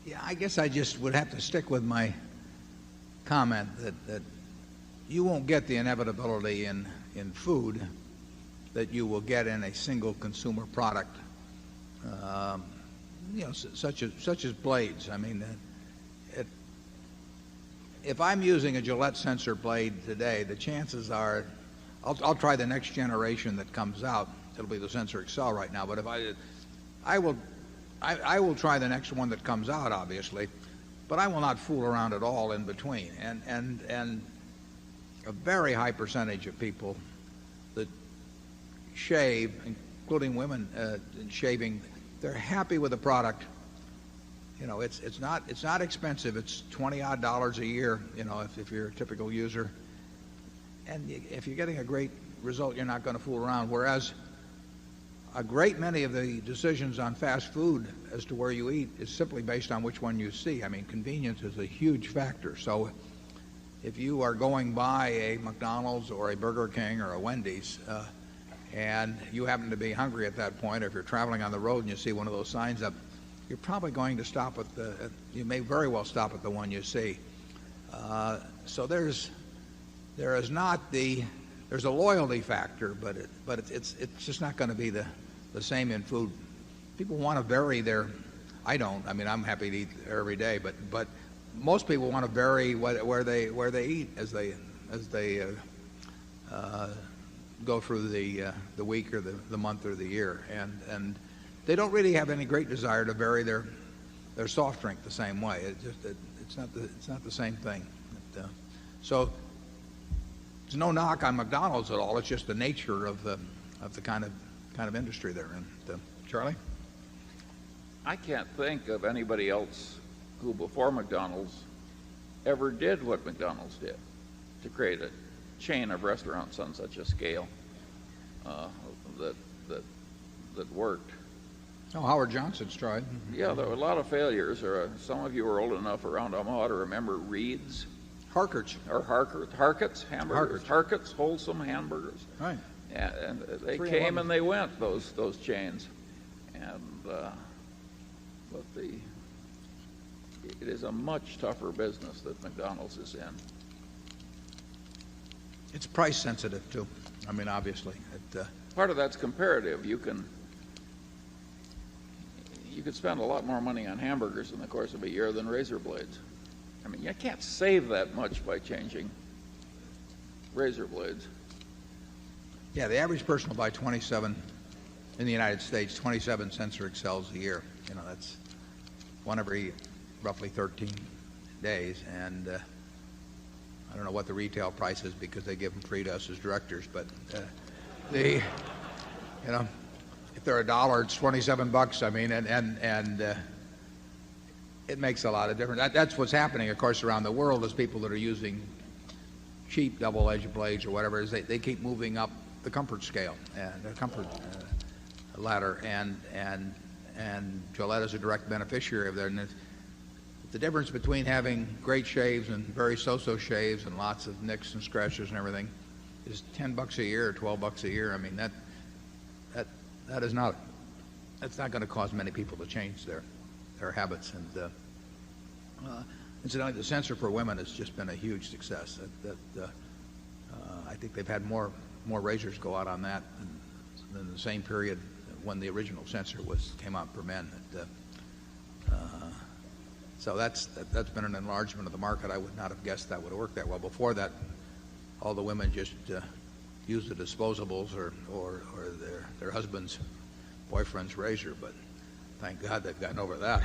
Yeah, I guess I just would have to stick with my comment that you won't get the inevitability in food that you will get in a single consumer product, such as blades. I mean, if I'm using a Gillette sensor blade today, the chances are I'll try the next generation that comes out. It'll be the Sensor Excel right now, but if I will try the next one that comes out, obviously, but I will not fool around at all in between. And a very high percentage of people that shave, including women shaving, they're happy with the product. It's not expensive. It's $20-odd a year, if you're a typical user. And if you're getting a great result, you're not going to fool around. Whereas a great many of the decisions on fast food as to where you eat is simply based on which one you see. I mean, convenience is a huge factor. So if you are going by a McDonald's or a Burger King or a Wendy's, and you happen to be hungry at that point, or if you're traveling on the road and you see one of those signs up, you're probably going to stop you may very well stop at the one you see. So there's a loyalty factor, but it's just not going to be the same in food. People want to vary I don't. I mean, I'm happy to eat every day, but most people want to vary where they eat as they go through the week or the month or the year, and they don't really have any great desire to vary their soft drink the same way. It's not the same thing. So there's no knock on McDonald's at all. It's just the nature of the kind of industry they're in. Charlie? I can't think of anybody else who before McDonald's ever did what McDonald's did to create a chain of restaurants on such a scale that worked. Oh, Howard Johnson's tried. Yeah, there were a lot of failures. Some of you were old enough around Omaha to remember Reed's. Harkert's. Or Harkett's hamburgers. Harkett's wholesome hamburgers. Right. And they came and they went, those chains. And but it is a much tougher business that McDonald's is in. It's price sensitive too. I mean, obviously. Part of that's comparative. You could spend a lot more money on hamburgers in the course of a year than razor blades. I mean, you can't save that much by changing razor blades. Yeah, the average person will buy 27 in the United States, 27 Sensor Excels a year. That's one every roughly 13 days, and I don't know what the retail price is because they give them free to us as directors, but if they're $1, it's $27. I mean, and it makes a lot of difference. That's what's happening, of course, around the world, is people that are using cheap double-edged blades or whatever, is they keep moving up the comfort scale and the comfort ladder, and Gillette is a direct beneficiary of that. And the difference between having great shaves and very so-so shaves and lots of nicks and scratches and everything is $10 a year or $12 a year. I mean, that's not going to cause many people to change their habits. And incidentally, the sensor for women has just been a huge success. I think they've had more razors go out on that than the same period when the original sensor came out for men. So that's been an enlargement of the market. I would not have guessed that would have worked that well. Before that, all the women just used the disposables or their husband's boyfriend's razor, but thank God they've gotten over that.